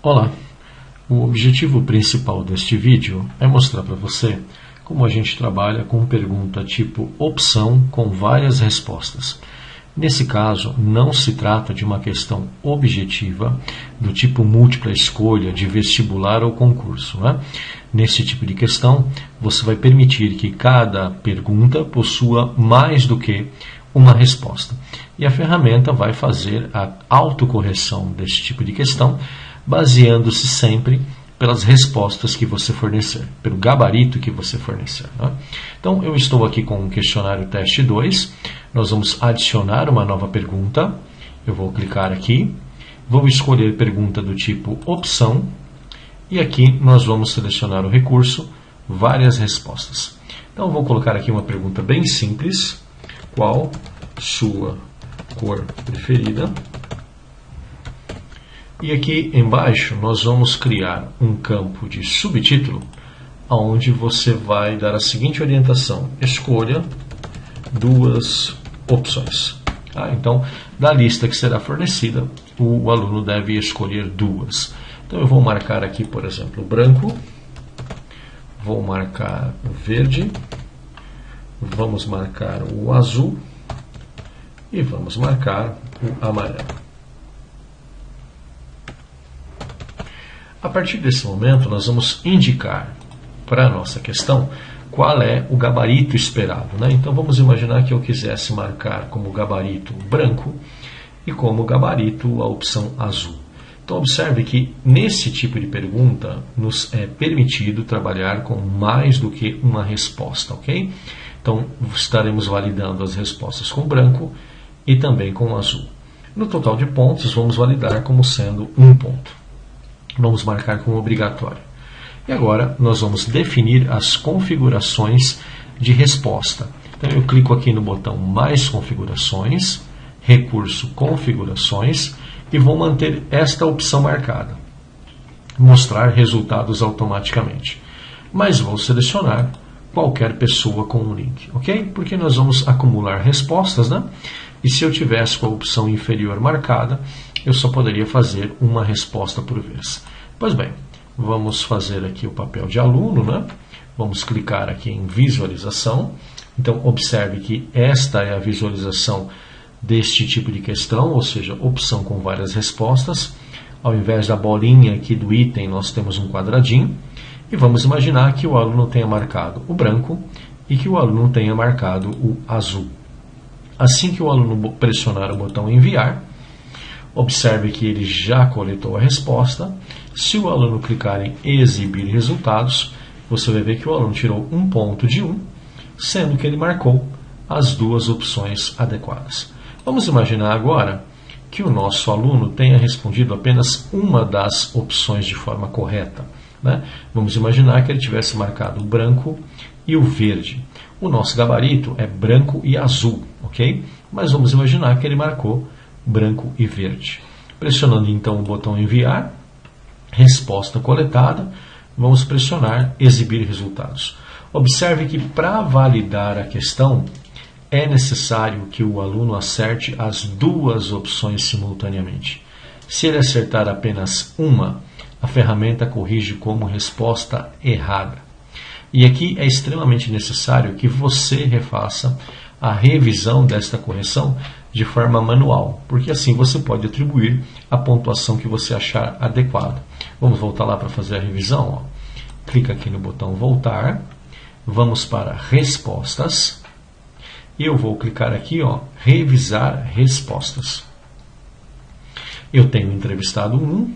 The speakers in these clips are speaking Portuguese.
Olá! O objetivo principal deste vídeo é mostrar para você como a gente trabalha com pergunta tipo opção com várias respostas. Nesse caso, não se trata de uma questão objetiva do tipo múltipla escolha de vestibular ou concurso, né? Nesse tipo de questão, você vai permitir que cada pergunta possua mais do que uma resposta. E a ferramenta vai fazer a autocorreção desse tipo de questão, baseando-se sempre pelas respostas que você fornecer, pelo gabarito que você fornecer, né? Então, eu estou aqui com o questionário teste 2. Nós vamos adicionar uma nova pergunta. Eu vou clicar aqui, vou escolher pergunta do tipo opção, e aqui nós vamos selecionar o recurso várias respostas. Então, eu vou colocar aqui uma pergunta bem simples. Qual sua cor preferida? E aqui embaixo nós vamos criar um campo de subtítulo, onde você vai dar a seguinte orientação: escolha duas opções. Então, da lista que será fornecida, o aluno deve escolher duas. Então, eu vou marcar aqui, por exemplo, o branco, vou marcar o verde, vamos marcar o azul e vamos marcar o amarelo. A partir desse momento, nós vamos indicar para a nossa questão qual é o gabarito esperado, né? Então, vamos imaginar que eu quisesse marcar como gabarito branco e como gabarito a opção azul. Então, observe que nesse tipo de pergunta nos é permitido trabalhar com mais do que uma resposta, ok? Então, estaremos validando as respostas com branco e também com azul. No total de pontos, vamos validar como sendo um ponto. Vamos marcar como obrigatório. E agora nós vamos definir as configurações de resposta. Então eu clico aqui no botão mais configurações, recurso configurações, e vou manter esta opção marcada, mostrar resultados automaticamente. Mas vou selecionar qualquer pessoa com um link, ok? Porque nós vamos acumular respostas, né? E se eu tivesse com a opção inferior marcada, eu só poderia fazer uma resposta por vez. Pois bem, vamos fazer aqui o papel de aluno, né? Vamos clicar aqui em visualização. Então, observe que esta é a visualização deste tipo de questão, ou seja, opção com várias respostas. Ao invés da bolinha aqui do item, nós temos um quadradinho. E vamos imaginar que o aluno tenha marcado o branco e que o aluno tenha marcado o azul. Assim que o aluno pressionar o botão enviar, observe que ele já coletou a resposta. Se o aluno clicar em exibir resultados, você vai ver que o aluno tirou um ponto de 1, sendo que ele marcou as duas opções adequadas. Vamos imaginar agora que o nosso aluno tenha respondido apenas uma das opções de forma correta, né? Vamos imaginar que ele tivesse marcado o branco e o verde. O nosso gabarito é branco e azul, ok? Mas vamos imaginar que ele marcou branco e verde. Pressionando então o botão enviar, resposta coletada, vamos pressionar exibir resultados. Observe que para validar a questão é necessário que o aluno acerte as duas opções simultaneamente. Se ele acertar apenas uma, a ferramenta corrige como resposta errada. E aqui é extremamente necessário que você refaça a revisão desta correção de forma manual, porque assim você pode atribuir a pontuação que você achar adequada. Vamos voltar lá para fazer a revisão. Clica aqui no botão voltar, vamos para respostas, e eu vou clicar aqui, revisar respostas. Eu tenho o entrevistado 1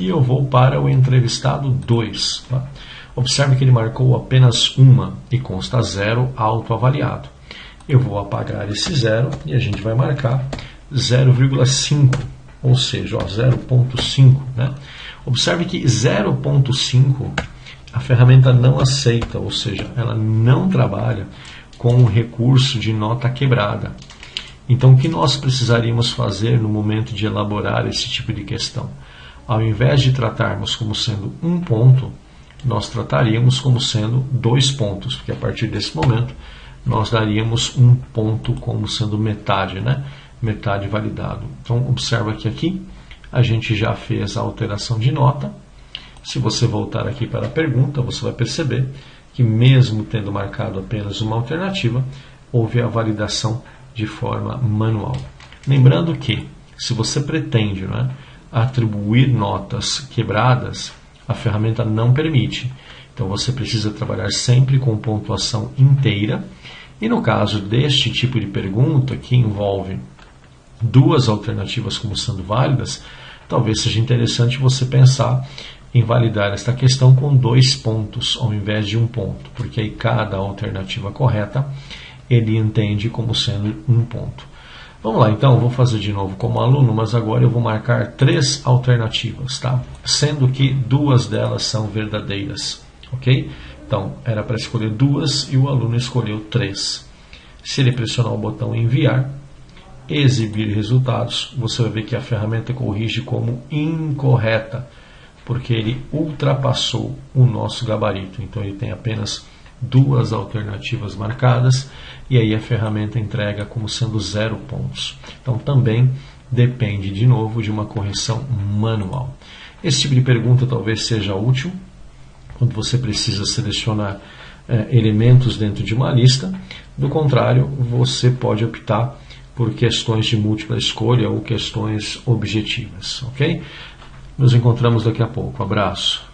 e eu vou para o entrevistado 2. Tá? Observe que ele marcou apenas uma e consta 0 autoavaliado. Eu vou apagar esse 0 e a gente vai marcar 0,5, ou seja, 0,5. Né? Observe que 0,5 a ferramenta não aceita, ou seja, ela não trabalha com o recurso de nota quebrada. Então, o que nós precisaríamos fazer no momento de elaborar esse tipo de questão? Ao invés de tratarmos como sendo um ponto, nós trataríamos como sendo 2 pontos, porque a partir desse momento nós daríamos um ponto como sendo metade, né? Metade validado. Então, observa que aqui a gente já fez a alteração de nota. Se você voltar aqui para a pergunta, você vai perceber que mesmo tendo marcado apenas uma alternativa, houve a validação de forma manual. Lembrando que, se você pretende, né, atribuir notas quebradas, a ferramenta não permite. Então você precisa trabalhar sempre com pontuação inteira. E no caso deste tipo de pergunta, que envolve duas alternativas como sendo válidas, talvez seja interessante você pensar em validar esta questão com 2 pontos ao invés de 1 ponto, porque aí cada alternativa correta ele entende como sendo 1 ponto. Vamos lá, então, vou fazer de novo como aluno, mas agora eu vou marcar 3 alternativas, tá? Sendo que 2 delas são verdadeiras, ok? Então, era para escolher 2 e o aluno escolheu 3. Se ele pressionar o botão enviar, exibir resultados, você vai ver que a ferramenta corrige como incorreta, porque ele ultrapassou o nosso gabarito. Então, ele tem apenas 2 alternativas marcadas e aí a ferramenta entrega como sendo 0 pontos. Então também depende de novo de uma correção manual. Esse tipo de pergunta talvez seja útil quando você precisa selecionar elementos dentro de uma lista. Do contrário, você pode optar por questões de múltipla escolha ou questões objetivas, ok? Nos encontramos daqui a pouco. Abraço.